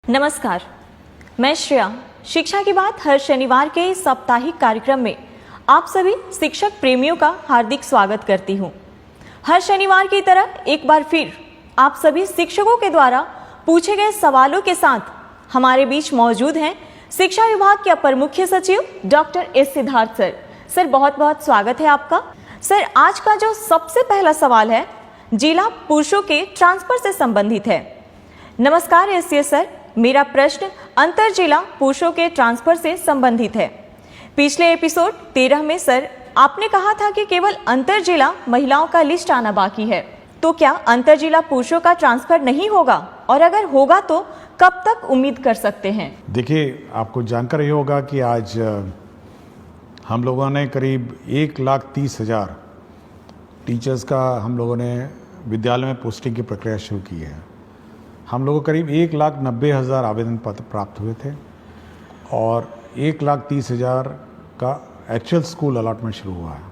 नमस्कार, मैं श्रेया। शिक्षा की बात हर शनिवार के इस साप्ताहिक कार्यक्रम में आप सभी शिक्षक प्रेमियों का हार्दिक स्वागत करती हूं। हर शनिवार की तरह एक बार फिर आप सभी शिक्षकों के द्वारा पूछे गए सवालों के साथ हमारे बीच मौजूद हैं शिक्षा विभाग के अपर मुख्य सचिव doctor S Siddharth sir. Sir, बहुत बहुत स्वागत है आपका। सर, आज का जो सबसे पहला सवाल है जिला पुरुषों के ट्रांसफर से संबंधित है। नमस्कार एससीए सर, मेरा प्रश्न अंतर जिला पुरुषों के ट्रांसफर से संबंधित है। पिछले एपिसोड 13 में सर आपने कहा था कि केवल अंतर जिला महिलाओं का लिस्ट आना बाकी है, तो क्या अंतर जिला पुरुषों का ट्रांसफर नहीं होगा, और अगर होगा तो कब तक उम्मीद कर सकते हैं? देखिए, आपको जानकर ही होगा कि आज हम लोगों ने करीब 1,30,000 टीचर्स का हम लोगों ने विद्यालय में पोस्टिंग की प्रक्रिया शुरू की है। हम लोगों को करीब 1,90,000 आवेदन पत्र प्राप्त हुए थे और 1,30,000 का एक्चुअल स्कूल अलॉटमेंट शुरू हुआ है।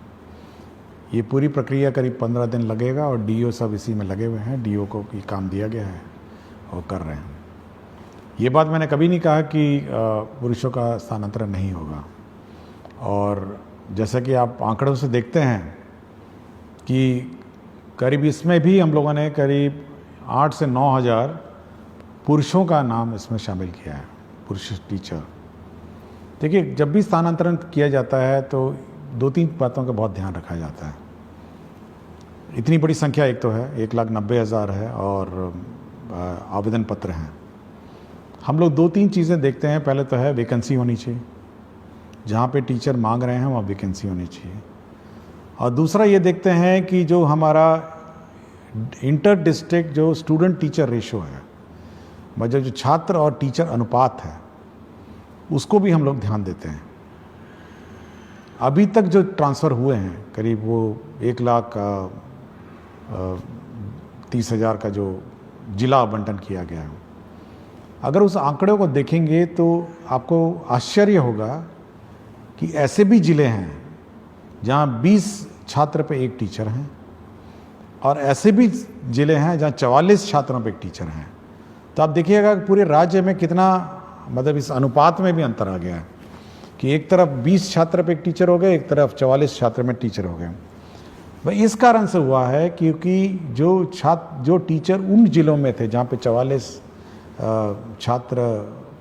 ये पूरी प्रक्रिया करीब 15 दिन लगेगा और डीओ सब इसी में लगे हुए हैं। डीओ को ये काम दिया गया है और कर रहे हैं। ये बात मैंने कभी नहीं कहा कि पुरुषों का स्थानांतरण नहीं होगा, और जैसा कि आप आंकड़ों से देखते हैं कि करीब इसमें भी हम लोगों ने करीब 8 से 9,000 पुरुषों का नाम इसमें शामिल किया है, पुरुष टीचर। देखिए, जब भी स्थानांतरण किया जाता है तो 2-3 बातों का बहुत ध्यान रखा जाता है। इतनी बड़ी संख्या एक तो है, 1,90,000 है और आवेदन पत्र हैं। हम लोग 2-3 चीज़ें देखते हैं। पहले तो है वैकेंसी होनी चाहिए, जहाँ पे टीचर मांग रहे हैं वहाँ वैकेंसी होनी चाहिए। और दूसरा ये देखते हैं कि जो हमारा इंटर डिस्ट्रिक्ट जो स्टूडेंट टीचर रेशो है, मतलब जो छात्र और टीचर अनुपात है, उसको भी हम लोग ध्यान देते हैं। अभी तक जो ट्रांसफ़र हुए हैं करीब वो 1,30,000 का जो जिला आवंटन किया गया है, अगर उस आंकड़े को देखेंगे तो आपको आश्चर्य होगा कि ऐसे भी ज़िले हैं जहाँ 20 छात्र पे एक टीचर हैं, और ऐसे भी ज़िले हैं जहाँ 44 छात्रों पे एक टीचर हैं। तो आप देखिएगा कि पूरे राज्य में कितना, मतलब इस अनुपात में भी अंतर आ गया है कि एक तरफ 20 छात्र पे एक टीचर हो गए, एक तरफ 44 छात्र में टीचर हो गए। भाई इस कारण से हुआ है क्योंकि जो टीचर उन ज़िलों में थे जहाँ पे 44 छात्र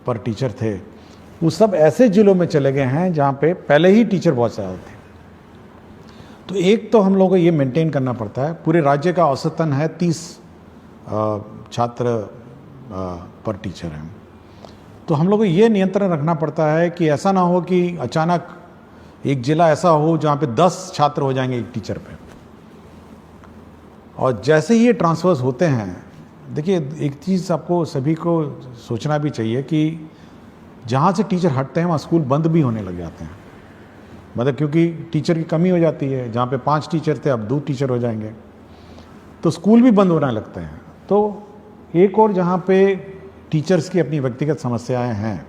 पर टीचर थे, वो सब ऐसे ज़िलों में चले गए हैं जहाँ पे पहले ही टीचर बहुत ज़्यादा थे। तो एक तो हम लोगों को ये मेंटेन करना पड़ता है। पूरे राज्य का औसतन है 30 छात्र पर टीचर हैं। तो हम लोग को ये नियंत्रण रखना पड़ता है कि ऐसा ना हो कि अचानक एक ज़िला ऐसा हो जहाँ पे 10 छात्र हो जाएंगे एक टीचर पे। और जैसे ही ये ट्रांसफर्स होते हैं, देखिए एक चीज़ आपको सभी को सोचना भी चाहिए कि जहाँ से टीचर हटते हैं वहाँ स्कूल बंद भी होने लग जाते हैं। मतलब क्योंकि टीचर की कमी हो जाती है, जहाँ पे 5 टीचर थे अब 2 टीचर हो जाएंगे, तो स्कूल भी बंद होने लगते हैं। तो एक और जहाँ पे टीचर्स की अपनी व्यक्तिगत समस्याएं हैं,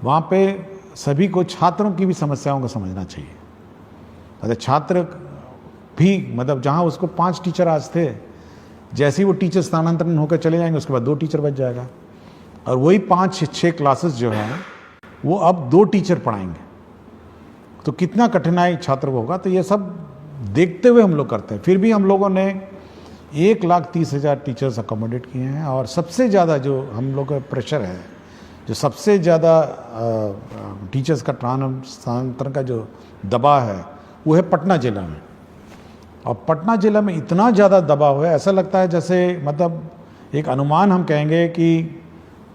वहाँ पे सभी को छात्रों की भी समस्याओं को समझना चाहिए। मतलब छात्र भी, मतलब जहाँ उसको 5 टीचर आज थे, जैसे ही वो टीचर स्थानांतरण होकर चले जाएंगे उसके बाद 2 टीचर बच जाएगा, और वही 5-6 क्लासेस जो हैं वो अब 2 टीचर पढ़ाएंगे। तो कितना कठिनाई छात्र को होगा। तो ये सब देखते हुए हम लोग करते हैं। फिर भी हम लोगों ने 1,30,000 टीचर्स अकोमोडेट किए हैं, और सबसे ज़्यादा जो हम लोग का प्रेशर है, जो सबसे ज़्यादा टीचर्स का स्थानांतरण का जो दबाव है, वो है पटना ज़िला में। और पटना ज़िला में इतना ज़्यादा दबाव है, ऐसा लगता है जैसे, मतलब एक अनुमान हम कहेंगे कि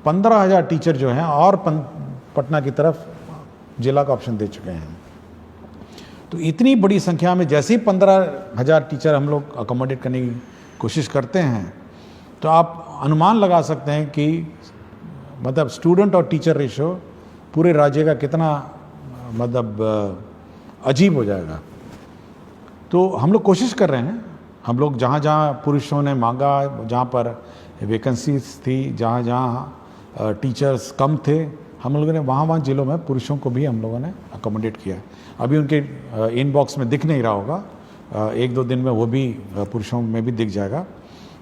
15,000 टीचर जो हैं और पटना की तरफ जिला का ऑप्शन दे चुके हैं। तो इतनी बड़ी संख्या में जैसे ही 15,000 टीचर हम लोग अकोमोडेट करने की कोशिश करते हैं, तो आप अनुमान लगा सकते हैं कि मतलब स्टूडेंट और टीचर रेशो पूरे राज्य का कितना मतलब अजीब हो जाएगा। तो हम लोग कोशिश कर रहे हैं। हम लोग जहाँ जहाँ पुरुषों ने मांगा, जहाँ पर वैकेंसीज थी, जहाँ जहाँ टीचर्स कम थे, हम लोगों ने वहाँ ज़िलों में पुरुषों को भी हम लोगों ने अकोमोडेट किया। अभी उनके इनबॉक्स में दिख नहीं रहा होगा, 1-2 दिन में वो भी पुरुषों में भी दिख जाएगा।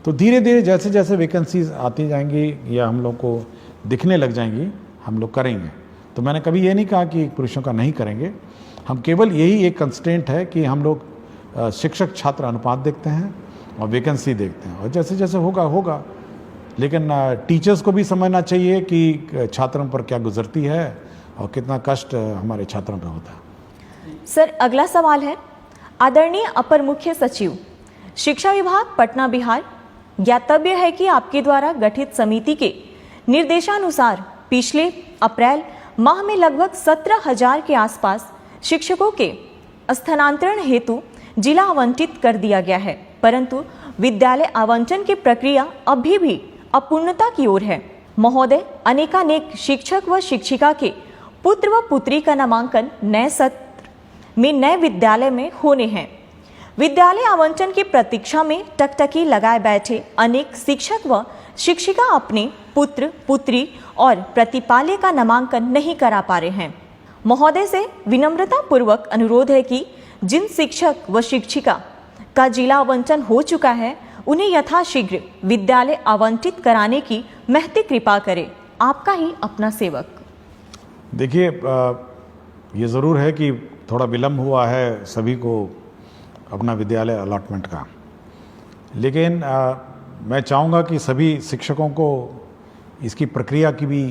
तो धीरे धीरे जैसे जैसे वैकेंसीज आती जाएंगी या हम लोग को दिखने लग जाएंगी, हम लोग करेंगे। तो मैंने कभी ये नहीं कहा कि पुरुषों का नहीं करेंगे, हम केवल यही एक कंस्ट्रेंट है कि हम लोग शिक्षक छात्र अनुपात देखते हैं और वैकेंसी देखते हैं, और जैसे जैसे होगा होगा। लेकिन टीचर्स को भी समझना चाहिए कि छात्रों पर क्या गुजरती है और कितना कष्ट हमारे छात्रों पर होता है। सर, अगला सवाल है, आदरणीय अपर मुख्य सचिव शिक्षा विभाग पटना बिहार, ज्ञातव्य है कि आपके द्वारा गठित समिति के निर्देशानुसार पिछले अप्रैल माह में लगभग 17,000 के आसपास शिक्षकों के स्थानांतरण हेतु जिला आवंटित कर दिया गया है, परंतु विद्यालय आवंटन की प्रक्रिया अभी भी अपूर्णता की ओर है। महोदय, अनेकानेक शिक्षक व शिक्षिका के पुत्र व पुत्री का नामांकन नए सत्र में नए विद्यालय में होने हैं। विद्यालय आवंटन की प्रतीक्षा में टकटकी लगाए बैठे अनेक शिक्षक व शिक्षिका अपने पुत्र पुत्री और प्रतिपाल्य का नामांकन नहीं करा पा रहे हैं। महोदय से विनम्रता पूर्वक अनुरोध है कि जिन शिक्षक व शिक्षिका का जिला आवंटन हो चुका है उन्हें यथाशीघ्र विद्यालय आवंटित कराने की महती कृपा करें। आपका ही अपना सेवक। देखिए, ये ज़रूर है कि थोड़ा विलम्ब हुआ है सभी को अपना विद्यालय अलॉटमेंट का, लेकिन मैं चाहूँगा कि सभी शिक्षकों को इसकी प्रक्रिया की भी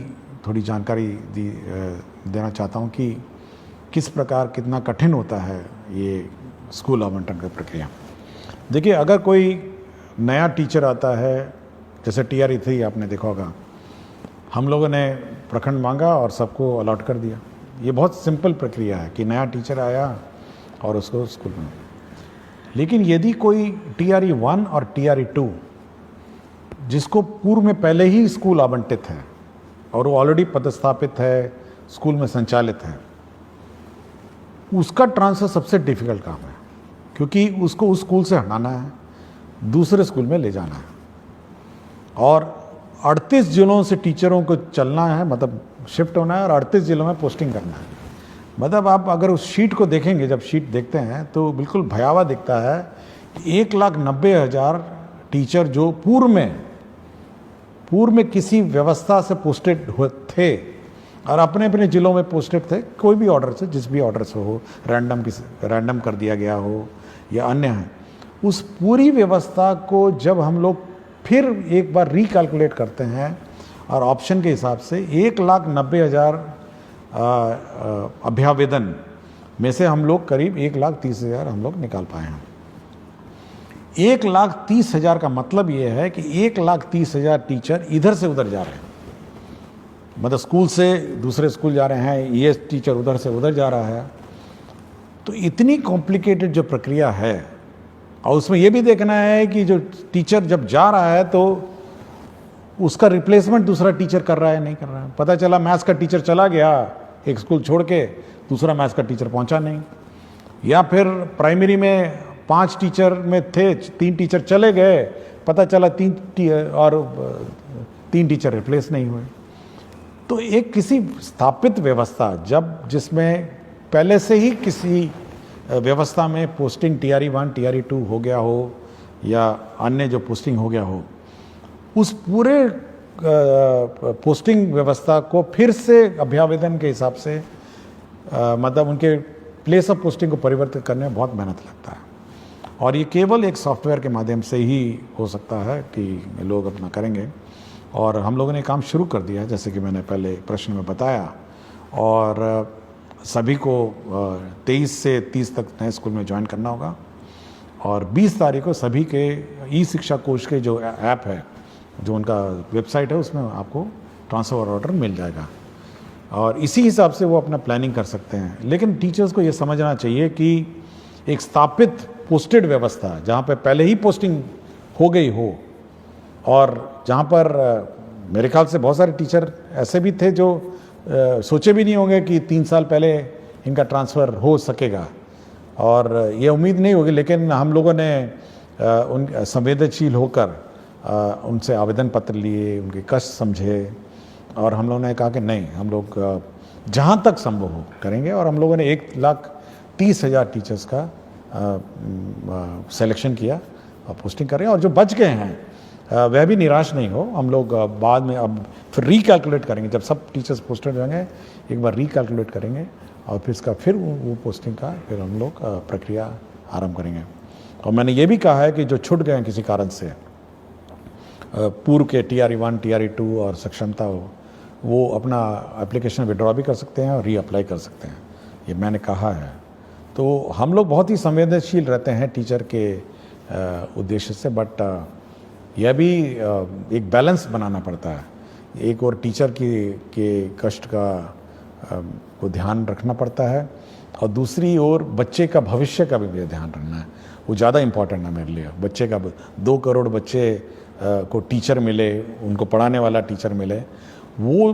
थोड़ी जानकारी देना चाहता हूँ कि किस प्रकार कितना कठिन होता है ये स्कूल आवंटन का प्रक्रिया। देखिए, अगर कोई नया टीचर आता है, जैसे TRE 3 आपने देखा होगा, हम लोगों ने प्रखंड मांगा और सबको अलॉट कर दिया। ये बहुत सिंपल प्रक्रिया है कि नया टीचर आया और उसको स्कूल में। लेकिन यदि कोई TRE 1 और TRE 2 जिसको पूर्व में पहले ही स्कूल आवंटित है और वो ऑलरेडी पदस्थापित है, स्कूल में संचालित है, उसका ट्रांसफ़र सबसे डिफ़िकल्ट काम है, क्योंकि उसको उस स्कूल से हटाना है, दूसरे स्कूल में ले जाना है, और 38 जिलों से टीचरों को चलना है, मतलब शिफ्ट होना है, और 38 जिलों में पोस्टिंग करना है। मतलब आप अगर उस शीट को देखेंगे, जब शीट देखते हैं तो बिल्कुल भयावह दिखता है। 1,90,000 टीचर जो पूर्व में किसी व्यवस्था से पोस्टेड थे और अपने अपने जिलों में पोस्टेड थे, कोई भी ऑर्डर से, जिस भी ऑर्डर से हो, रैंडम कर दिया गया हो या अन्य है, उस पूरी व्यवस्था को जब हम लोग फिर एक बार रिकैलकुलेट करते हैं और ऑप्शन के हिसाब से 1,90,000 अभ्यावेदन में से हम लोग करीब 1,30,000 हम लोग निकाल पाए हैं। 1,30,000 का मतलब ये है कि 1,30,000 टीचर इधर से उधर जा रहे हैं, मतलब स्कूल से दूसरे स्कूल जा रहे हैं, ये टीचर उधर से उधर जा रहा है। तो इतनी कॉम्प्लिकेटेड जो प्रक्रिया है, और उसमें ये भी देखना है कि जो टीचर जब जा रहा है तो उसका रिप्लेसमेंट दूसरा टीचर कर रहा है नहीं कर रहा है। पता चला मैथ्स का टीचर चला गया एक स्कूल छोड़ के, दूसरा मैथ्स का टीचर पहुंचा नहीं, या फिर प्राइमरी में 5 टीचर में थे, 3 टीचर चले गए, पता चला 3 टीचर रिप्लेस नहीं हुए। तो एक किसी स्थापित व्यवस्था जिसमें पहले से ही किसी व्यवस्था में पोस्टिंग TRE 1 TRE 2 हो गया हो या अन्य जो पोस्टिंग हो गया हो, उस पूरे पोस्टिंग व्यवस्था को फिर से अभ्यावेदन के हिसाब से मतलब उनके प्लेस ऑफ पोस्टिंग को परिवर्तित करने में बहुत मेहनत लगता है, और ये केवल एक सॉफ्टवेयर के माध्यम से ही हो सकता है कि लोग अपना करेंगे। और हम लोगों ने काम शुरू कर दिया, जैसे कि मैंने पहले प्रश्न में बताया, और सभी को 23 से 30 तक नए स्कूल में ज्वाइन करना होगा, और 20 तारीख को सभी के ई-शिक्षा कोश के जो ऐप है, जो उनका वेबसाइट है, उसमें आपको ट्रांसफ़र ऑर्डर मिल जाएगा, और इसी हिसाब से वो अपना प्लानिंग कर सकते हैं। लेकिन टीचर्स को ये समझना चाहिए कि एक स्थापित पोस्टेड व्यवस्था जहाँ पे पहले ही पोस्टिंग हो गई हो, और जहाँ पर मेरे ख्याल से बहुत सारे टीचर ऐसे भी थे जो सोचे भी नहीं होंगे कि 3 साल पहले इनका ट्रांसफ़र हो सकेगा, और ये उम्मीद नहीं होगी, लेकिन हम लोगों ने उन संवेदनशील होकर उनसे आवेदन पत्र लिए, उनके कष्ट समझे, और हम लोगों ने कहा कि नहीं, हम लोग जहाँ तक संभव हो करेंगे, और हम लोगों ने 1,30,000 टीचर्स का सिलेक्शन किया और पोस्टिंग कर रहे हैं। और जो बच गए हैं वह भी निराश नहीं हो। हम लोग बाद में अब फिर रिकैलकुलेट करेंगे, जब सब टीचर्स पोस्टेड हो जाएंगे एक बार रिकैलकुलेट करेंगे और फिर इसका फिर वो पोस्टिंग का फिर हम लोग प्रक्रिया आरंभ करेंगे। और मैंने ये भी कहा है कि जो छूट गए हैं किसी कारण से, पूर्व के TRE 1 TRE 2 और सक्षमता हो, वो अपना एप्लीकेशन विड्रॉ भी कर सकते हैं और रीअप्लाई कर सकते हैं, ये मैंने कहा है। तो हम लोग बहुत ही संवेदनशील रहते हैं टीचर के उद्देश्य से, बट यह भी एक बैलेंस बनाना पड़ता है। एक और टीचर के कष्ट का को ध्यान रखना पड़ता है और दूसरी ओर बच्चे का भविष्य का भी ध्यान रखना है, वो ज़्यादा इम्पॉर्टेंट है मेरे लिए। बच्चे का 2 करोड़ बच्चे को टीचर मिले, उनको पढ़ाने वाला टीचर मिले, वो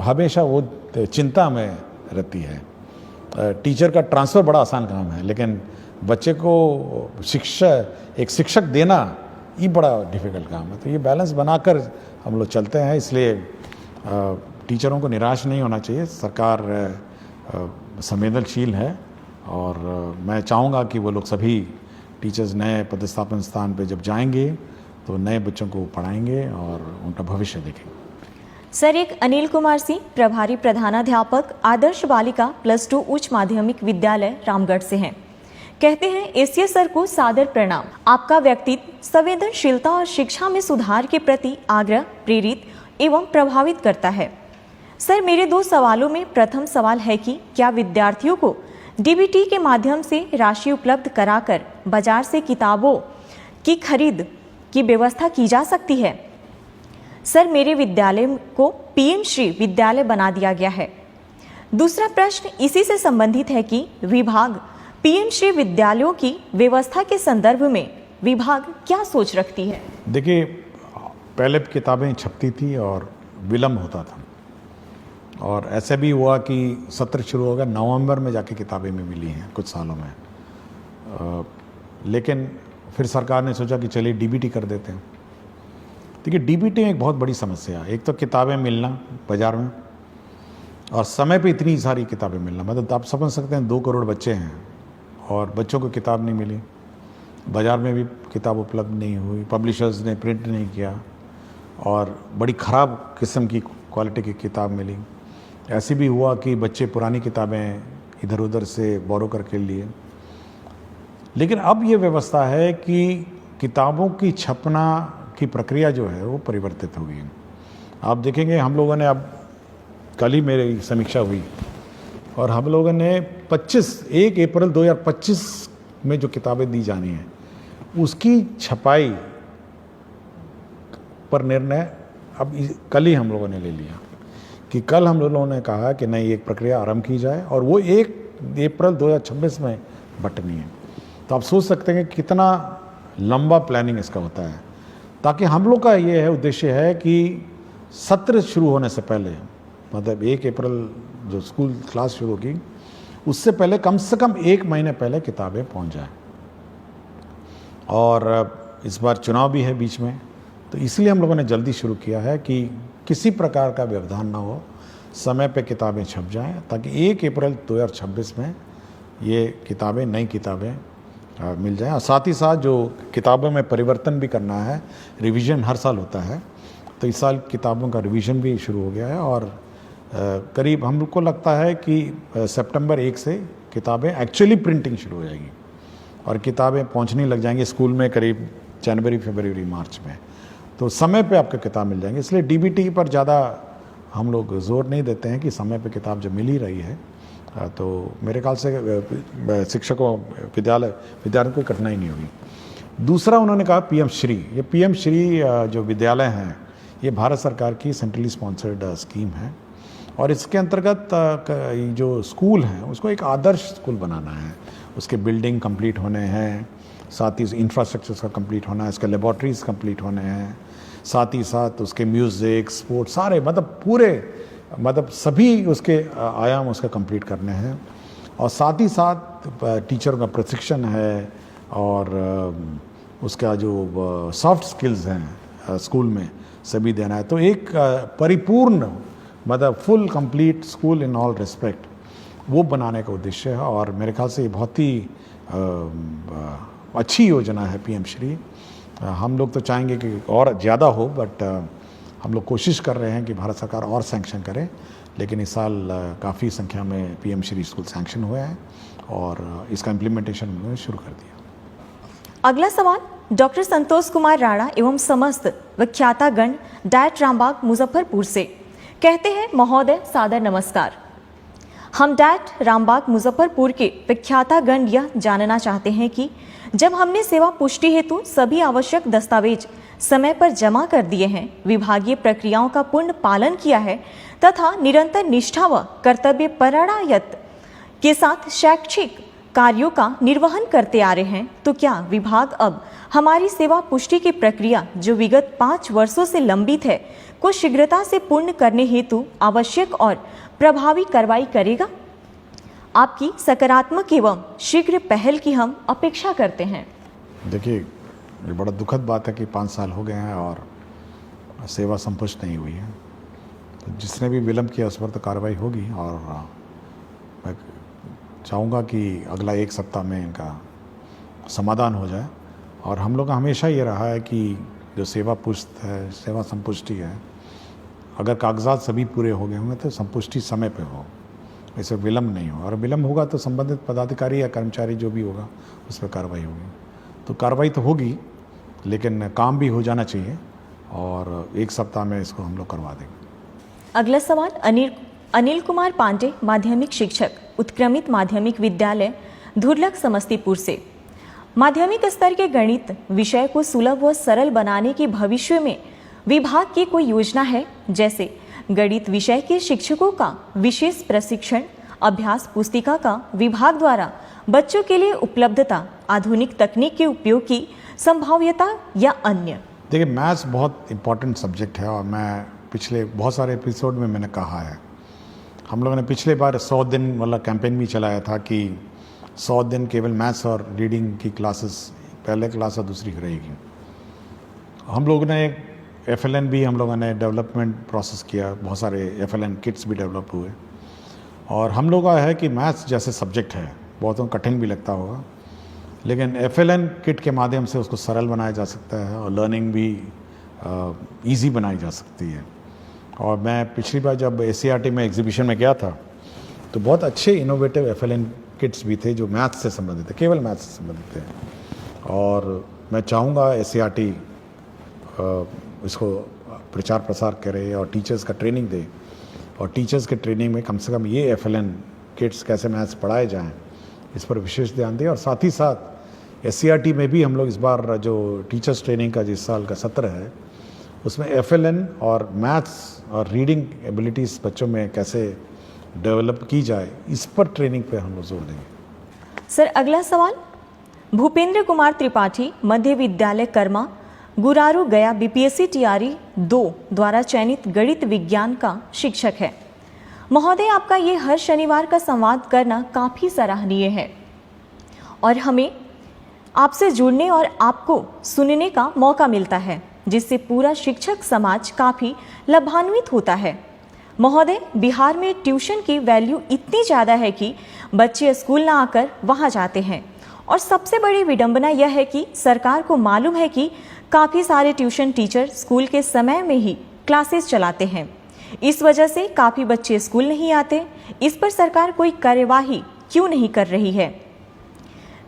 हमेशा वो चिंता में रहती है। टीचर का ट्रांसफ़र बड़ा आसान काम है, लेकिन बच्चे को एक शिक्षक देना ये बड़ा डिफ़िकल्ट काम है। तो ये बैलेंस बनाकर हम लोग चलते हैं, इसलिए टीचरों को निराश नहीं होना चाहिए। सरकार संवेदनशील है और मैं चाहूँगा कि वो लोग सभी टीचर्स नए पदस्थापन स्थान पे जब जाएंगे तो नए बच्चों को पढ़ाएंगे और उनका भविष्य देखेंगे। सर, एक अनिल कुमार सिंह, प्रभारी प्रधानाध्यापक, आदर्श बालिका +2 उच्च माध्यमिक विद्यालय रामगढ़ से हैं। कहते हैं, एसीएस सर को सादर प्रणाम। आपका व्यक्तित्व संवेदनशीलता और शिक्षा में सुधार के प्रति आग्रह प्रेरित एवं प्रभावित करता है। सर, मेरे 2 सवालों में प्रथम सवाल है कि क्या विद्यार्थियों को डीबीटी के माध्यम से राशि उपलब्ध कराकर बाजार से किताबों की खरीद की व्यवस्था की जा सकती है? सर, मेरे विद्यालय को PM श्री विद्यालय बना दिया गया है। दूसरा प्रश्न इसी से संबंधित है कि विभाग PM श्री विद्यालयों की व्यवस्था के संदर्भ में विभाग क्या सोच रखती है? देखिए, पहले किताबें छपती थी और विलम्ब होता था, और ऐसे भी हुआ कि सत्र शुरू हो गया, नवंबर में जाके किताबें में मिली हैं कुछ सालों में। लेकिन फिर सरकार ने सोचा कि चलिए डीबीटी कर देते हैं। देखिए, डीबीटी में एक बहुत बड़ी समस्या है। एक तो किताबें मिलना बाज़ार में, और समय पे इतनी सारी किताबें मिलना, मतलब आप समझ सकते हैं 2 करोड़ बच्चे हैं और बच्चों को किताब नहीं मिली, बाज़ार में भी किताब उपलब्ध नहीं हुई, पब्लिशर्स ने प्रिंट नहीं किया और बड़ी ख़राब किस्म की क्वालिटी की किताब मिली। ऐसे भी हुआ कि बच्चे पुरानी किताबें इधर उधर से बोरो करके लिए। लेकिन अब ये व्यवस्था है कि किताबों की छपना की प्रक्रिया जो है वो परिवर्तित हो गई है। आप देखेंगे, हम लोगों ने, अब कल ही मेरी समीक्षा हुई और हम लोगों ने 1 अप्रैल 2025 में जो किताबें दी जानी हैं उसकी छपाई पर निर्णय अब कल ही हम लोगों ने ले लिया कि कल हम लोगों ने कहा कि नहीं, एक प्रक्रिया आरंभ की जाए और वो 1 अप्रैल 2026 में बटनी है। तो आप सोच सकते हैं कि कितना लंबा प्लानिंग इसका होता है, ताकि हम लोग का ये है उद्देश्य है कि सत्र शुरू होने से पहले, मतलब 1 अप्रैल जो स्कूल क्लास शुरू होगी उससे पहले कम से कम 1 महीने पहले किताबें पहुंच जाए। और इस बार चुनाव भी है बीच में, तो इसलिए हम लोगों ने जल्दी शुरू किया है कि किसी प्रकार का व्यवधान ना हो, समय पे किताबें छप जाएं, ताकि 1 अप्रैल 2026 में ये किताबें, नई किताबें मिल जाएं। और साथ ही साथ जो किताबों में परिवर्तन भी करना है, रिवीजन हर साल होता है, तो इस साल किताबों का रिवीजन भी शुरू हो गया है और करीब हम लोग को लगता है कि सितंबर 1 से किताबें एक्चुअली प्रिंटिंग शुरू हो जाएगी और किताबें पहुंचने लग जाएंगी स्कूल में करीब जनवरी, फरवरी, मार्च में। तो समय पे आपको किताब मिल जाएंगी। इसलिए डीबीटी पर ज़्यादा हम लोग जोर नहीं देते हैं कि समय पे किताब जब मिल ही रही है तो मेरे ख्याल से शिक्षकों, विद्यार्थियों को कठिनाई नहीं होगी। दूसरा उन्होंने कहा PM श्री। ये PM श्री जो विद्यालय हैं ये भारत सरकार की सेंट्रली स्पॉन्सर्ड स्कीम है और इसके अंतर्गत जो स्कूल हैं उसको एक आदर्श स्कूल बनाना है। उसके बिल्डिंग कंप्लीट होने हैं, साथ ही इंफ्रास्ट्रक्चर का कंप्लीट होना है, इसके लेबॉर्ट्रीज कंप्लीट होने हैं, साथ ही साथ उसके म्यूज़िक, स्पोर्ट्स, सारे मतलब सभी उसके आयाम उसका कंप्लीट करने हैं। और साथ ही साथ टीचरों का प्रशिक्षण है और उसका जो सॉफ्ट स्किल्स हैं स्कूल में सभी देना है। तो एक परिपूर्ण, मतलब full complete school in all respect, वो बनाने का उद्देश्य है। और मेरे ख्याल से ये बहुत ही अच्छी योजना है PM श्री, हम लोग तो चाहेंगे कि और ज़्यादा हो, बट हम लोग कोशिश कर रहे हैं कि भारत सरकार और सैंक्शन करे। लेकिन इस साल काफ़ी संख्या में पीएम श्री स्कूल सैंक्शन हुए हैं और इसका इम्प्लीमेंटेशन उन्होंने शुरू कर दिया। अगला सवाल डॉक्टर संतोष कुमार राणा एवं समस्त विख्यातागण डायट रामबाग मुजफ्फरपुर से। कहते हैं, महोदय सादर नमस्कार। हम डायट रामबाग मुजफ्फरपुर के विख्यातागण यह जानना चाहते हैं कि जब हमने सेवा पुष्टि हेतु सभी आवश्यक दस्तावेज समय पर जमा कर दिए हैं, विभागीय प्रक्रियाओं का पूर्ण पालन किया है तथा निरंतर निष्ठा व कर्तव्य परायणता के साथ शैक्षिक कार्यों का निर्वहन करते आ रहे हैं, तो क्या विभाग अब हमारी सेवा पुष्टि की प्रक्रिया जो विगत 5 वर्षों से लंबित है को शीघ्रता से पूर्ण करने हेतु आवश्यक और प्रभावी कार्रवाई करेगा? आपकी सकारात्मक एवं शीघ्र पहल की हम अपेक्षा करते हैं। देखिए, ये बड़ा दुखद बात है कि 5 साल हो गए हैं और सेवा संपुष्ट नहीं हुई है। तो जिसने भी विलंब किया उस पर तो कार्रवाई होगी और मैं चाहूँगा कि अगला 1 सप्ताह में इनका समाधान हो जाए। और हम लोग का हमेशा ये रहा है कि जो सेवा पुष्ट है, सेवा संपुष्टि है, अगर कागजात सभी पूरे हो गए होंगे तो संपुष्टि समय पे हो, इससे विलम्ब नहीं हो। और विलम्ब होगा तो संबंधित पदाधिकारी या कर्मचारी जो भी होगा उस पर कार्रवाई होगी। तो कार्रवाई तो होगी, लेकिन काम भी हो जाना चाहिए और 1 सप्ताह में इसको हम लोग करवा देंगे। अगला सवाल अनिल कुमार पांडे, माध्यमिक शिक्षक, उत्क्रमित माध्यमिक विद्यालय धुरलक समस्तीपुर से। माध्यमिक स्तर के गणित विषय को सुलभ व सरल बनाने की भविष्य में विभाग की कोई योजना है? जैसे गणित विषय के शिक्षकों का विशेष प्रशिक्षण, अभ्यास पुस्तिका का विभाग द्वारा बच्चों के लिए उपलब्धता, आधुनिक तकनीक के उपयोग की संभाव्यता या अन्य? देखिए, मैथ्स बहुत इम्पॉर्टेंट सब्जेक्ट है और मैं पिछले बहुत सारे एपिसोड में मैंने कहा है। हम लोगों ने पिछले बार 100 दिन वाला कैंपेन भी चलाया था कि 100 दिन केवल मैथ्स और रीडिंग की क्लासेस, पहले क्लास और दूसरी रहेगी। हम लोगों ने FLN भी हम लोगों ने डेवलपमेंट प्रोसेस किया, बहुत सारे FLN किट्स भी डेवलप हुए। और हम लोग का है कि मैथ्स जैसे सब्जेक्ट है, बहुतों को कठिन भी लगता होगा, लेकिन FLN किट के माध्यम से उसको सरल बनाया जा सकता है और लर्निंग भी ईजी बनाई जा सकती है। और मैं पिछली बार जब ACRT में एग्जीबिशन में गया था तो बहुत अच्छे इनोवेटिव FLN किट्स भी थे जो मैथ्स से संबंधित थे, केवल मैथ्स से संबंधित थे। और मैं चाहूँगा ACRT इसको प्रचार प्रसार करे और टीचर्स का ट्रेनिंग दे, और टीचर्स के ट्रेनिंग में कम से कम ये FLN किट्स कैसे मैथ्स पढ़ाए जाएं इस पर विशेष ध्यान दें। और साथ ही साथ SCRT में भी हम लोग इस बार जो टीचर्स ट्रेनिंग का जिस साल का सत्र है उसमें FLN और मैथ्स और रीडिंग एबिलिटीज़ बच्चों में कैसे डेवलप की जाए इस पर ट्रेनिंग पे हम लोग जोर देंगे। सर, अगला सवाल भूपेंद्र कुमार त्रिपाठी, मध्य विद्यालय कर्मा, गुरारू गया, BPSC TRE 2 द्वारा चयनित गणित विज्ञान का शिक्षक है। महोदय, आपका ये हर शनिवार का संवाद करना काफ़ी सराहनीय है और हमें आपसे जुड़ने और आपको सुनने का मौका मिलता है, जिससे पूरा शिक्षक समाज काफ़ी लाभान्वित होता है। महोदय, बिहार में ट्यूशन की वैल्यू इतनी ज़्यादा है कि बच्चे स्कूल ना आकर वहाँ जाते हैं, और सबसे बड़ी विडंबना यह है कि सरकार को मालूम है कि काफ़ी सारे ट्यूशन टीचर स्कूल के समय में ही क्लासेस चलाते हैं। इस वजह से काफ़ी बच्चे स्कूल नहीं आते। इस पर सरकार कोई कार्यवाही क्यों नहीं कर रही है?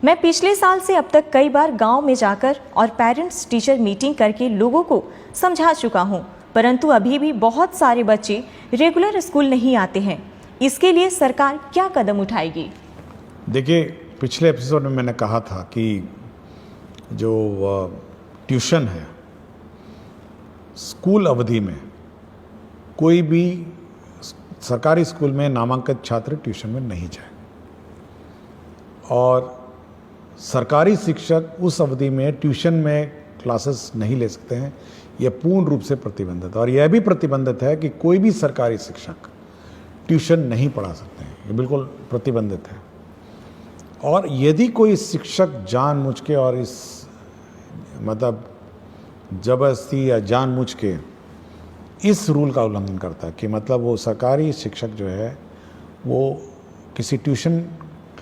मैं पिछले साल से अब तक कई बार गांव में जाकर और पेरेंट्स टीचर मीटिंग करके लोगों को समझा चुका हूं, परंतु अभी भी बहुत सारे बच्चे रेगुलर स्कूल नहीं आते हैं। इसके लिए सरकार क्या कदम उठाएगी? देखिए, पिछले एपिसोड में मैंने कहा था कि जो ट्यूशन है, स्कूल अवधि में कोई भी सरकारी स्कूल में नामांकित छात्र ट्यूशन में नहीं जाए, और सरकारी शिक्षक उस अवधि में ट्यूशन में क्लासेस नहीं ले सकते हैं। यह पूर्ण रूप से प्रतिबंधित है। और यह भी प्रतिबंधित है कि कोई भी सरकारी शिक्षक ट्यूशन नहीं पढ़ा सकते हैं, ये बिल्कुल प्रतिबंधित है। और यदि कोई शिक्षक जानबूझ के और इस मतलब जबरदस्ती या जानबूझ के इस रूल का उल्लंघन करता है कि मतलब वो सरकारी शिक्षक जो है वो किसी ट्यूशन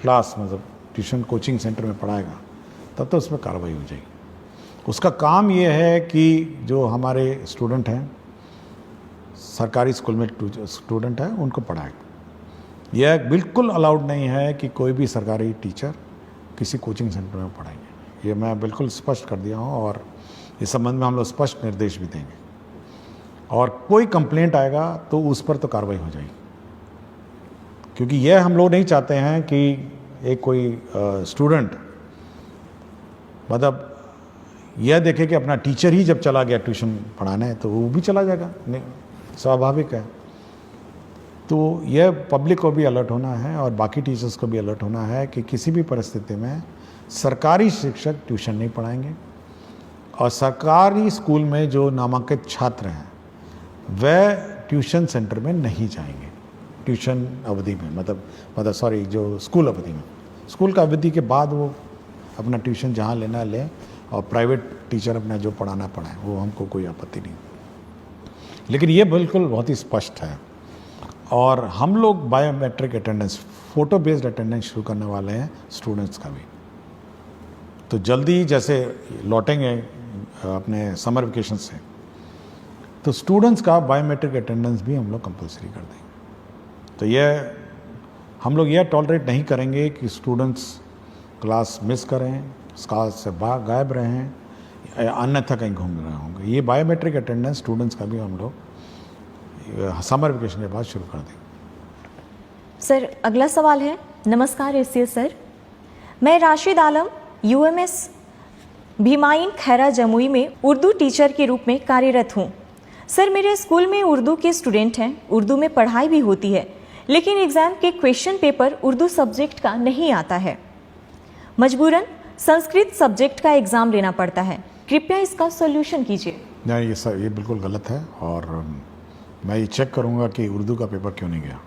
क्लास मतलब ट्यूशन कोचिंग सेंटर में पढ़ाएगा, तब तो उस पर कार्रवाई हो जाएगी। उसका काम ये है कि जो हमारे स्टूडेंट हैं, सरकारी स्कूल में स्टूडेंट हैं, उनको पढ़ाए। यह बिल्कुल अलाउड नहीं है कि कोई भी सरकारी टीचर किसी कोचिंग सेंटर में पढ़ाएंगे। ये मैं बिल्कुल स्पष्ट कर दिया हूँ और इस संबंध में हम लोग स्पष्ट निर्देश भी देंगे। और कोई कंप्लेंट आएगा तो उस पर तो कार्रवाई हो जाएगी, क्योंकि यह हम लोग नहीं चाहते हैं कि एक कोई स्टूडेंट मतलब यह देखे कि अपना टीचर ही जब चला गया ट्यूशन पढ़ाने तो वो भी चला जाएगा, नहीं, स्वाभाविक है। तो यह पब्लिक को भी अलर्ट होना है और बाकी टीचर्स को भी अलर्ट होना है कि किसी भी परिस्थिति में सरकारी शिक्षक ट्यूशन नहीं पढ़ाएंगे और सरकारी स्कूल में जो नामांकित छात्र हैं वह ट्यूशन सेंटर में नहीं जाएंगे। ट्यूशन अवधि में मतलब सॉरी जो स्कूल अवधि में, स्कूल का अवधि के बाद वो अपना ट्यूशन जहाँ लेना लें और प्राइवेट टीचर अपना जो पढ़ाना पढ़ाएं, वो हमको कोई आपत्ति नहीं। लेकिन ये बिल्कुल बहुत ही स्पष्ट है। और हम लोग biometric attendance, photo based attendance शुरू करने वाले हैं स्टूडेंट्स का भी। तो जल्दी जैसे लौटेंगे अपने समर वेकेशन से, तो स्टूडेंट्स का बायोमेट्रिक अटेंडेंस भी हम लोग कंपलसरी कर देंगे। तो यह हम लोग यह टॉलरेट नहीं करेंगे कि स्टूडेंट्स क्लास मिस करें, क्लास से गायब रहें, अन्यथा कहीं घूम रहे होंगे। ये बायोमेट्रिक अटेंडेंस स्टूडेंट्स का भी हम लोग समर वेकेशन के बाद शुरू कर देंगे। सर, अगला सवाल है। नमस्कार एसीएस सर, मैं राशिद आलम यूएमएस भीमाइन खैरा जमुई में उर्दू टीचर के रूप में कार्यरत हूँ। सर, मेरे स्कूल में उर्दू के स्टूडेंट हैं, उर्दू में पढ़ाई भी होती है, लेकिन एग्ज़ाम के क्वेश्चन पेपर उर्दू सब्जेक्ट का नहीं आता है। मजबूरन संस्कृत सब्जेक्ट का एग्ज़ाम लेना पड़ता है। कृपया इसका सॉल्यूशन कीजिए। नहीं, ये बिल्कुल गलत है और मैं ये चेक करूँगा कि उर्दू का पेपर क्यों नहीं गया।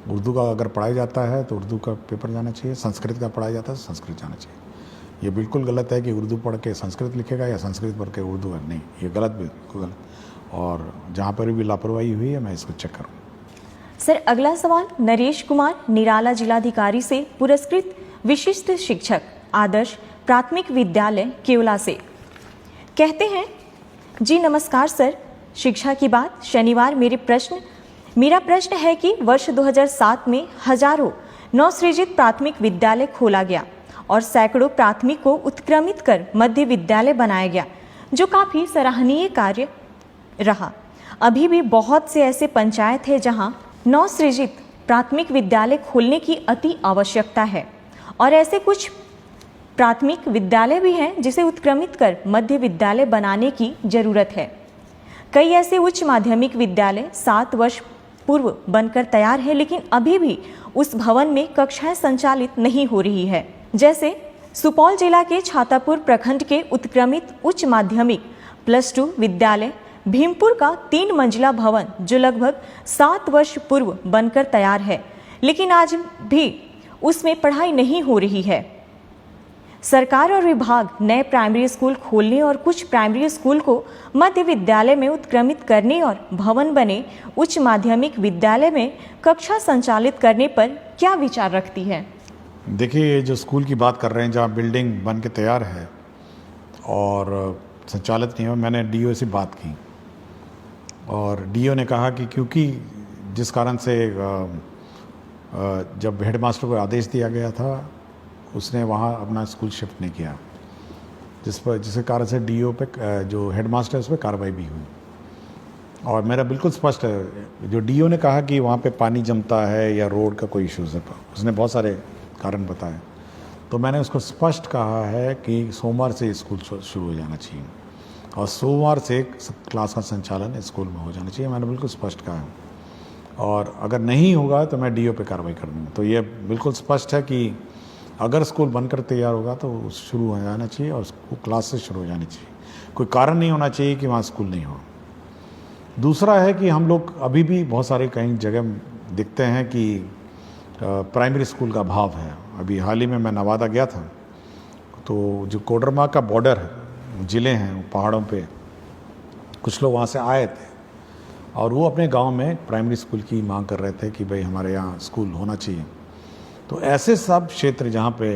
उर्दू का अगर पढ़ाया जाता है तो उर्दू का पेपर जाना चाहिए, संस्कृत का पढ़ाया जाता है तो संस्कृत जाना चाहिए। ये बिल्कुल गलत है कि उर्दू पढ़ के संस्कृत लिखेगा या संस्कृत पढ़ के उर्दू, नहीं, ये गलत, बिल्कुल गलत। और जहाँ पर भी लापरवाही हुई है मैं इसको चेक करूँ। सर, अगला सवाल नरेश कुमार निराला जिलाधिकारी से पुरस्कृत विशिष्ट शिक्षक आदर्श प्राथमिक विद्यालय केवला से। कहते हैं, जी नमस्कार सर, शिक्षा की बात शनिवार मेरा प्रश्न है कि वर्ष 2007 में हजारों नवसृजित प्राथमिक विद्यालय खोला गया और सैकड़ों प्राथमिक को उत्क्रमित कर मध्य विद्यालय बनाया गया, जो काफ़ी सराहनीय कार्य रहा। अभी भी बहुत से ऐसे पंचायत है जहां नवसृजित प्राथमिक विद्यालय खोलने की अति आवश्यकता है और ऐसे कुछ प्राथमिक विद्यालय भी हैं जिसे उत्क्रमित कर मध्य विद्यालय बनाने की जरूरत है। कई ऐसे उच्च माध्यमिक विद्यालय 7 वर्ष पूर्व बनकर तैयार है, लेकिन अभी भी उस भवन में कक्षाएं संचालित नहीं हो रही है। जैसे सुपौल जिला के छातापुर प्रखंड के उत्क्रमित उच्च माध्यमिक +2 विद्यालय भीमपुर का 3 मंजिला भवन जो लगभग 7 वर्ष पूर्व बनकर तैयार है, लेकिन आज भी उसमें पढ़ाई नहीं हो रही है। सरकार और विभाग नए प्राइमरी स्कूल खोलने और कुछ प्राइमरी स्कूल को मध्य विद्यालय में उत्क्रमित करने और भवन बने उच्च माध्यमिक विद्यालय में कक्षा संचालित करने पर क्या विचार रखती है? देखिए, ये जो स्कूल की बात कर रहे हैं जहाँ बिल्डिंग बन के तैयार है और संचालित नहीं हो, मैंने डीओ से बात की और डीओ ने कहा कि क्योंकि जिस कारण से जब हेडमास्टर को आदेश दिया गया था उसने वहाँ अपना स्कूल शिफ्ट नहीं किया, जिसके कारण से डीओ पे जो हेडमास्टर है उस पर कार्रवाई भी हुई। और मेरा बिल्कुल स्पष्ट है, जो डीओ ने कहा कि वहाँ पे पानी जमता है या रोड का कोई इश्यूज़ है, उसने बहुत सारे कारण बताए, तो मैंने उसको स्पष्ट कहा है कि सोमवार से स्कूल शुरू हो जाना चाहिए और सोमवार से क्लास का संचालन स्कूल में हो जाना चाहिए। मैंने बिल्कुल स्पष्ट कहा है और अगर नहीं होगा तो मैं डीओ पे कार्रवाई कर दूँगा। तो ये बिल्कुल स्पष्ट है कि अगर स्कूल बनकर तैयार होगा तो शुरू हो जाना चाहिए और क्लास से शुरू हो जानी चाहिए। कोई कारण नहीं होना चाहिए कि वहाँ स्कूल नहीं हो। दूसरा है कि हम लोग अभी भी बहुत सारे कई जगह दिखते हैं कि प्राइमरी स्कूल का अभाव है। अभी हाल ही में मैं नवादा गया था, तो जो कोडरमा का बॉर्डर ज़िले हैं पहाड़ों पे, कुछ लोग वहाँ से आए थे और वो अपने गांव में प्राइमरी स्कूल की मांग कर रहे थे कि भाई हमारे यहाँ स्कूल होना चाहिए। तो ऐसे सब क्षेत्र जहाँ पे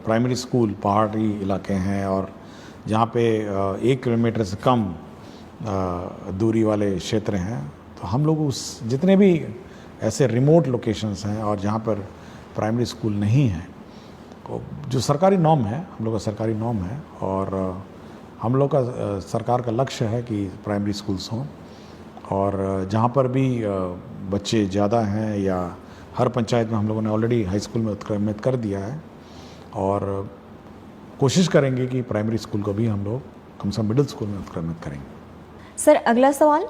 प्राइमरी स्कूल पहाड़ी इलाके हैं और जहाँ पे 1 किलोमीटर से कम दूरी वाले क्षेत्र हैं, तो हम लोग उस जितने भी ऐसे रिमोट लोकेशंस हैं और जहाँ पर प्राइमरी स्कूल नहीं है, जो सरकारी नॉर्म है, हम लोग का सरकारी नॉर्म है और हम लोग का सरकार का लक्ष्य है कि प्राइमरी स्कूल्स हों, और जहाँ पर भी बच्चे ज़्यादा हैं या हर पंचायत में हम लोगों ने ऑलरेडी हाई स्कूल में उत्क्रमित कर दिया है, और कोशिश करेंगे कि प्राइमरी स्कूल को भी हम लोग कम से कम मिडिल स्कूल में उत्क्रमित करेंगे। सर अगला सवाल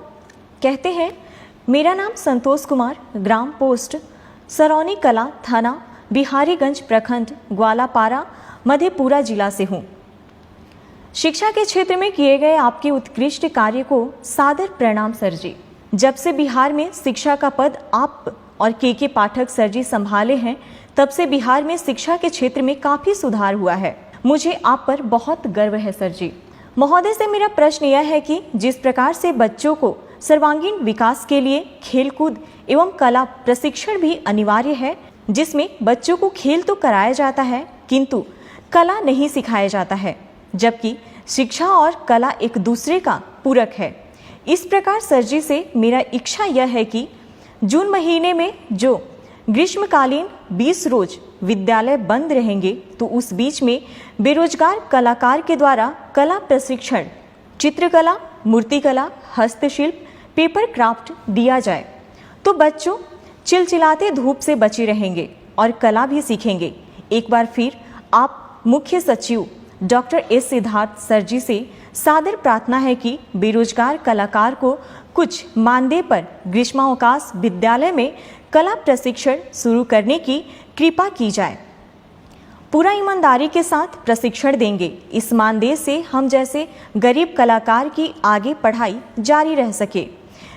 कहते हैं, मेरा नाम संतोष कुमार, ग्राम पोस्ट सरौनी कला, थाना बिहारीगंज, प्रखंड ग्वालापारा, मधेपुरा जिला से हूँ। शिक्षा के क्षेत्र में किए गए आपके उत्कृष्ट कार्य को सादर प्रणाम सर जी। जब से बिहार में शिक्षा का पद आप और के पाठक सर जी संभाले हैं, तब से बिहार में शिक्षा के क्षेत्र में काफ़ी सुधार हुआ है। मुझे आप पर बहुत गर्व है सर जी। महोदय से मेरा प्रश्न यह है कि जिस प्रकार से बच्चों को सर्वांगीण विकास के लिए खेलकूद एवं कला प्रशिक्षण भी अनिवार्य है, जिसमें बच्चों को खेल तो कराया जाता है किंतु कला नहीं सिखाया जाता है, जबकि शिक्षा और कला एक दूसरे का पूरक है। इस प्रकार सर जी से मेरा इच्छा यह है कि जून महीने में जो ग्रीष्मकालीन 20 रोज विद्यालय बंद रहेंगे, तो उस बीच में बेरोजगार कलाकार के द्वारा कला प्रशिक्षण, चित्रकला, मूर्तिकला, हस्तशिल्प, पेपर क्राफ्ट दिया जाए, तो बच्चों चिलचिलाते धूप से बचे रहेंगे और कला भी सीखेंगे। एक बार फिर आप मुख्य सचिव डॉक्टर एस सिद्धार्थ सर जी से सादर प्रार्थना है कि बेरोजगार कलाकार को कुछ मानदेय पर ग्रीष्मावकाश विद्यालय में कला प्रशिक्षण शुरू करने की कृपा की जाए। पूरा ईमानदारी के साथ प्रशिक्षण देंगे। इस मानदेय से हम जैसे गरीब कलाकार की आगे पढ़ाई जारी रह सके।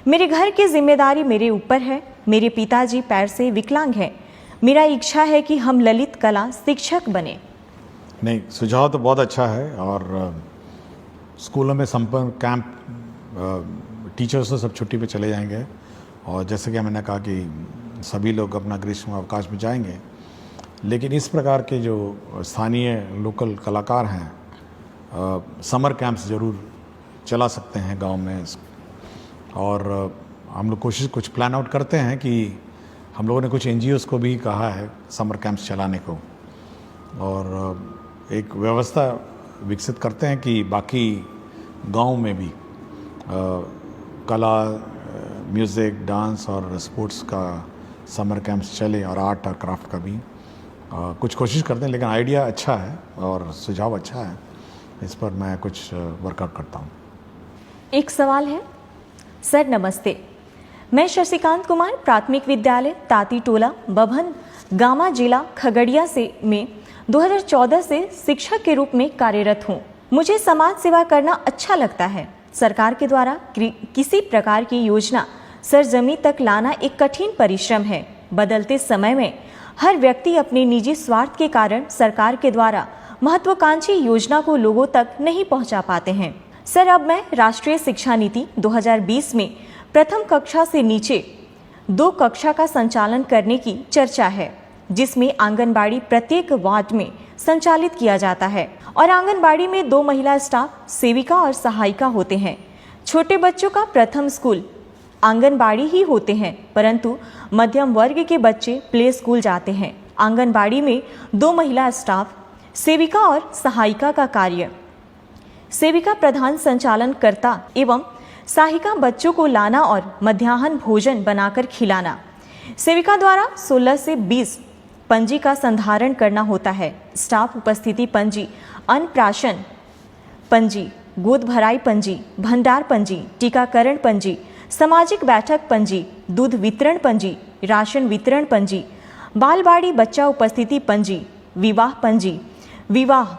मेरे घर की जिम्मेदारी मेरे ऊपर है। मेरे पिताजी पैर से विकलांग हैं। मेरा इच्छा है कि हम ललित कला शिक्षक बने। नहीं, सुझाव तो बहुत अच्छा है, और स्कूलों में संपर्क कैंप, टीचर्स तो सब छुट्टी पे चले जाएंगे, और जैसे कि मैंने कहा कि सभी लोग अपना ग्रीष्म अवकाश में जाएंगे, लेकिन इस प्रकार के जो स्थानीय लोकल कलाकार हैं समर कैंप्स ज़रूर चला सकते हैं गांव में। और हम लोग कुछ प्लान आउट करते हैं कि हम लोगों ने कुछ NGOs को भी कहा है समर कैंप्स चलाने को, और एक व्यवस्था विकसित करते हैं कि बाकी गांव में भी कला, म्यूज़िक, डांस और स्पोर्ट्स का समर कैंप्स चले, और आर्ट और क्राफ्ट का भी कुछ कोशिश करते हैं। लेकिन आइडिया अच्छा है और सुझाव अच्छा है, इस पर मैं कुछ वर्कआउट करता हूँ। एक सवाल है सर, नमस्ते। मैं शशिकांत कुमार, प्राथमिक विद्यालय ताती टोला, बभन गामा, जिला खगड़िया से में 2014 से शिक्षक के रूप में कार्यरत हूँ। मुझे समाज सेवा करना अच्छा लगता है। सरकार के द्वारा किसी प्रकार की योजना सरजमी तक लाना एक कठिन परिश्रम है। बदलते समय में हर व्यक्ति अपने निजी स्वार्थ के कारण सरकार के द्वारा महत्वाकांक्षी योजना को लोगों तक नहीं पहुंचा पाते हैं। सर, अब मैं राष्ट्रीय शिक्षा नीति 2020 में प्रथम कक्षा से नीचे 2 कक्षा का संचालन करने की चर्चा है, जिसमें आंगनबाड़ी प्रत्येक वार्ड में संचालित किया जाता है, और आंगनबाड़ी में 2 महिला स्टाफ सेविका और सहायिका होते हैं। छोटे बच्चों का प्रथम स्कूल आंगनबाड़ी ही होते हैं, परंतु मध्यम वर्ग के बच्चे प्ले स्कूल जाते हैं। आंगनबाड़ी में 2 महिला स्टाफ, सेविका और सहायिका का कार्य। सेविका प्रधान संचालन करता एवं सहायिका बच्चों को लाना और मध्याह्न भोजन बनाकर खिलाना। सेविका द्वारा 16 से 20 पंजी का संधारण करना होता है। स्टाफ उपस्थिति पंजी, अन्नप्राशन पंजी, गोद भराई पंजी, भंडार पंजी, टीकाकरण पंजी, सामाजिक बैठक पंजी, दूध वितरण पंजी, राशन वितरण पंजी, बालवाड़ी बच्चा उपस्थिति पंजी, विवाह पंजी, विवाह,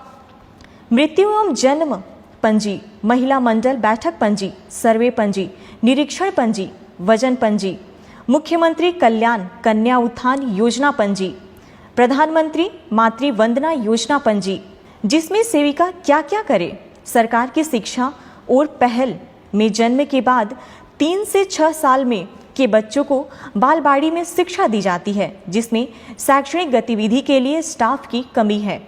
मृत्यु एवं जन्म पंजी, महिला मंडल बैठक पंजी, सर्वे पंजी, निरीक्षण पंजी, वजन पंजी, मुख्यमंत्री कल्याण कन्या उत्थान योजना पंजी, प्रधानमंत्री मातृ वंदना योजना पंजी, जिसमें सेविका क्या क्या करे। सरकार की शिक्षा और पहल में जन्म के बाद 3 से 6 साल में के बच्चों को बालवाड़ी में शिक्षा दी जाती है, जिसमें शैक्षणिक गतिविधि के लिए स्टाफ की कमी है।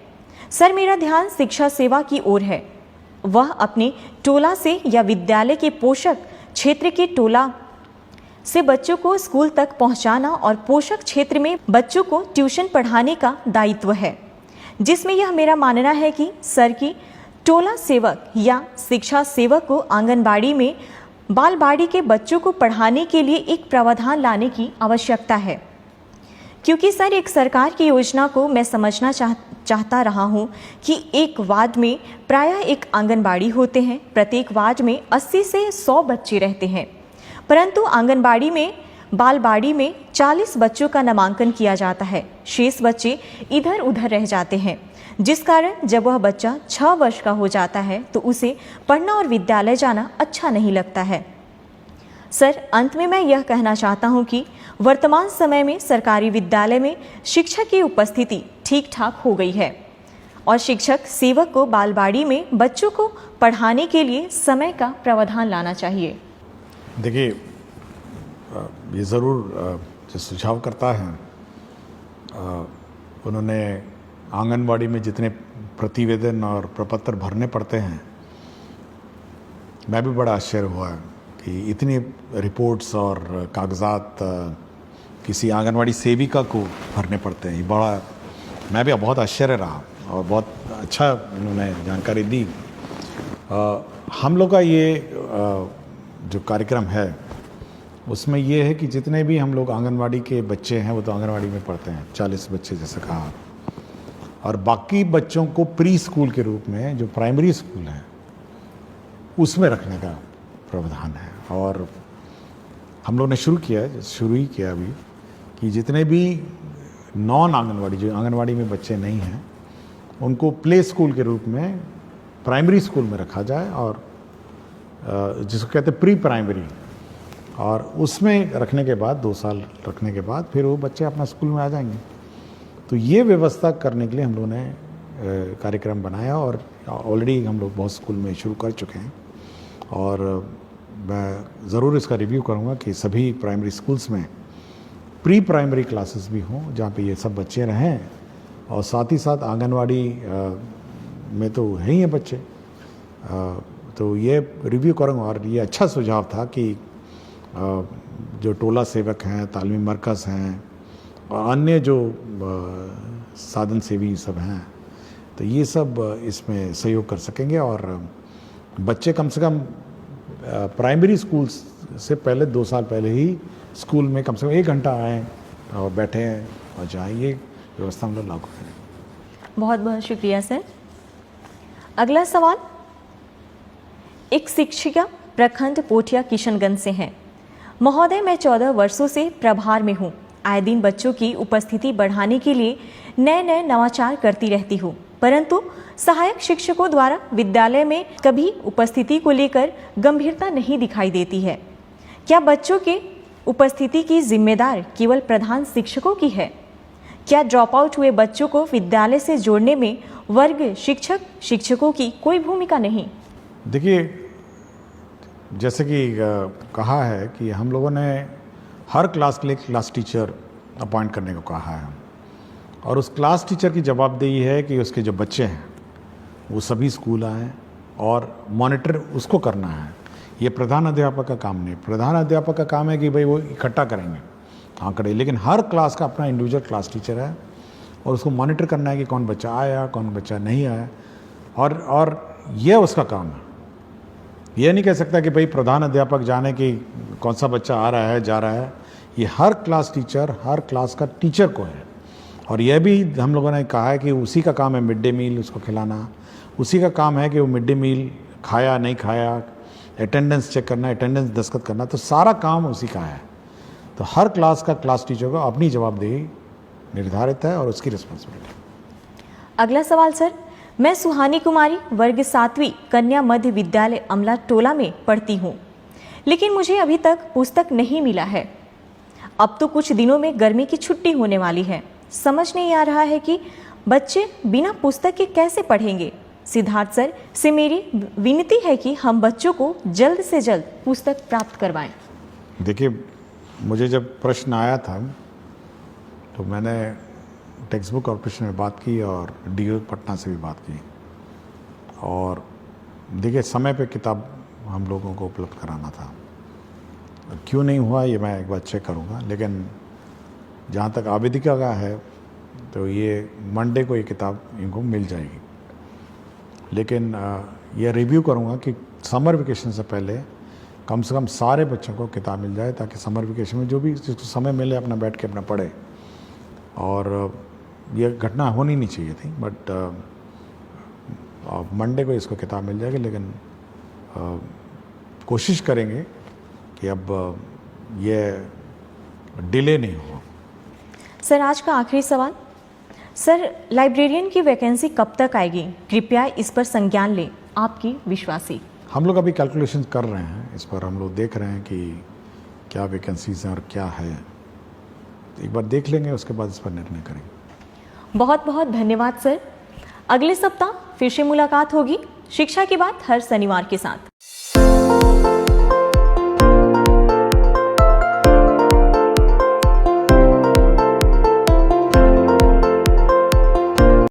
सर, मेरा ध्यान शिक्षा सेवा की ओर है। वह अपने टोला से या विद्यालय के पोषक क्षेत्र के टोला से बच्चों को स्कूल तक पहुंचाना और पोषक क्षेत्र में बच्चों को ट्यूशन पढ़ाने का दायित्व है, जिसमें यह मेरा मानना है कि सर की टोला सेवक या शिक्षा सेवक को आंगनबाड़ी में बालवाड़ी के बच्चों को पढ़ाने के लिए एक प्रावधान लाने की आवश्यकता है, क्योंकि सर एक सरकार की योजना को मैं समझना चाहता रहा हूँ कि एक वार्ड में प्रायः एक आंगनबाड़ी होते हैं, प्रत्येक वार्ड में 80 से 100 बच्चे रहते हैं, परंतु आंगनबाड़ी में बालवाड़ी में 40 बच्चों का नामांकन किया जाता है, शेष बच्चे इधर उधर रह जाते हैं, जिस कारण जब वह बच्चा 6 वर्ष का हो जाता है तो उसे पढ़ना और विद्यालय जाना अच्छा नहीं लगता है। सर, अंत में मैं यह कहना चाहता हूं कि वर्तमान समय में सरकारी विद्यालय में शिक्षक की उपस्थिति ठीक ठाक हो गई है और शिक्षक सेवक को बालवाड़ी में बच्चों को पढ़ाने के लिए समय का प्रावधान लाना चाहिए। देखिए, ये ज़रूर जो सुझाव करता है, उन्होंने आंगनबाड़ी में जितने प्रतिवेदन और प्रपत्र भरने पड़ते हैं, मैं भी बड़ा आश्चर्य हुआ कि इतनी रिपोर्ट्स और कागजात किसी आंगनबाड़ी सेविका को भरने पड़ते हैं। बड़ा, मैं भी बहुत आश्चर्य रहा और बहुत अच्छा उन्होंने जानकारी दी। हम लोग का ये जो कार्यक्रम है उसमें ये है कि जितने भी हम लोग आंगनबाड़ी के बच्चे हैं वो तो आंगनबाड़ी में पढ़ते हैं, 40 बच्चे जैसे कहा, और बाकी बच्चों को प्री स्कूल के रूप में जो प्राइमरी स्कूल है उसमें रखने का प्रावधान है। और हम लोग ने शुरू ही किया अभी कि जितने भी नॉन आंगनवाड़ी, जो आंगनवाड़ी में बच्चे नहीं हैं, उनको प्ले स्कूल के रूप में प्राइमरी स्कूल में रखा जाए, और जिसको कहते हैं प्री प्राइमरी, और उसमें रखने के बाद 2 साल रखने के बाद फिर वो बच्चे अपना स्कूल में आ जाएंगे। तो ये व्यवस्था करने के लिए हम लोगों ने कार्यक्रम बनाया और ऑलरेडी हम लोग बहुत स्कूल में शुरू कर चुके हैं, और मैं ज़रूर इसका रिव्यू करूँगा कि सभी प्राइमरी स्कूल्स में प्री प्राइमरी क्लासेस भी हों जहाँ पे ये सब बच्चे रहें, और साथ ही साथ आंगनवाड़ी में तो है ही हैं बच्चे, तो ये रिव्यू करूँगा। और ये अच्छा सुझाव था कि जो टोला सेवक हैं, तालीमी मरकज़ हैं और अन्य जो साधन सेवी सब हैं, तो ये सब इसमें सहयोग कर सकेंगे, और बच्चे कम से कम प्राइमरी स्कूल से पहले 2 साल पहले ही स्कूल में कम से कम 1 घंटा आएँ और बैठें और जाएँ। ये व्यवस्था हम लोग लागू करें। बहुत बहुत शुक्रिया सर। अगला सवाल एक शिक्षिका प्रखंड पोठिया किशनगंज से हैं। महोदय, मैं 14 वर्षों से प्रभार में हूँ। आए दिन बच्चों की उपस्थिति बढ़ाने के लिए नए नए नवाचार करती रहती हूँ, परंतु सहायक शिक्षकों द्वारा विद्यालय में कभी उपस्थिति को लेकर गंभीरता नहीं दिखाई देती है। क्या बच्चों के उपस्थिति की जिम्मेदार केवल प्रधान शिक्षकों की है? क्या ड्रॉप आउट हुए बच्चों को विद्यालय से जोड़ने में वर्ग शिक्षकों की कोई भूमिका नहीं? देखिए, जैसे कि कहा है कि हम लोगों ने हर क्लास के लिए क्लास टीचर अपॉइंट करने को कहा है, और उस क्लास टीचर की जवाबदेही है कि उसके जो बच्चे हैं वो सभी स्कूल आएँ और मॉनिटर उसको करना है। ये प्रधान अध्यापक का काम नहीं। प्रधान अध्यापक का काम है कि भाई वो इकट्ठा करेंगे आंकड़े, लेकिन हर क्लास का अपना इंडिविजुअल क्लास टीचर है और उसको मॉनिटर करना है कि कौन बच्चा आया, कौन बच्चा नहीं आया, और ये उसका काम है। ये नहीं कह सकता कि भाई प्रधान अध्यापक जाने कि कौन सा बच्चा आ रहा है, जा रहा है। ये हर क्लास टीचर, हर क्लास का टीचर को है। और यह भी हम लोगों ने कहा है कि उसी का काम है मिड डे मील उसको खिलाना, उसी का काम है कि वो मिड डे मील खाया नहीं खाया, अटेंडेंस चेक करना, अटेंडेंस दस्तखत करना, तो सारा काम उसी का है। तो हर क्लास का क्लास टीचर को अपनी जवाबदेही निर्धारित है और उसकी रिस्पॉन्सिबिलिटी। अगला सवाल सर, मैं सुहानी कुमारी वर्ग 7वीं कन्या मध्य विद्यालय अमला टोला में पढ़ती हूँ, लेकिन मुझे अभी तक पुस्तक नहीं मिला है। अब तो कुछ दिनों में गर्मी की छुट्टी होने वाली है, समझ नहीं आ रहा है कि बच्चे बिना पुस्तक के कैसे पढ़ेंगे। सिद्धार्थ सर से मेरी विनती है कि हम बच्चों को जल्द से जल्द पुस्तक प्राप्त करवाएं। देखिए, मुझे जब प्रश्न आया था तो मैंने टेक्स्ट बुक कॉर्पोरेशन में बात की और डीओ पटना से भी बात की, और देखिए समय पे किताब हम लोगों को उपलब्ध कराना था, क्यों नहीं हुआ ये मैं एक बार चेक करूँगा। लेकिन जहाँ तक आवेदिका का है तो ये मंडे को ये किताब इनको मिल जाएगी। लेकिन ये रिव्यू करूँगा कि समर वेकेशन से पहले कम से कम सारे बच्चों को किताब मिल जाए, ताकि समर वेकेशन में जो भी जिसको समय मिले अपना बैठ के अपना पढ़े। और ये घटना होनी नहीं चाहिए थी, बट मंडे को इसको किताब मिल जाएगी। लेकिन कोशिश करेंगे कि अब ये डिले नहीं हो। सर आज का आखिरी सवाल, सर लाइब्रेरियन की वैकेंसी कब तक आएगी? कृपया इस पर संज्ञान लें, आपकी विश्वासी। हम लोग अभी कैलकुलेशन कर रहे हैं इस पर, हम लोग देख रहे हैं कि क्या वैकेंसीज हैं और क्या है। एक बार देख लेंगे, उसके बाद इस पर निर्णय करेंगे। बहुत बहुत धन्यवाद सर। अगले सप्ताह फिर से मुलाकात होगी शिक्षा की बात हर शनिवार के साथ।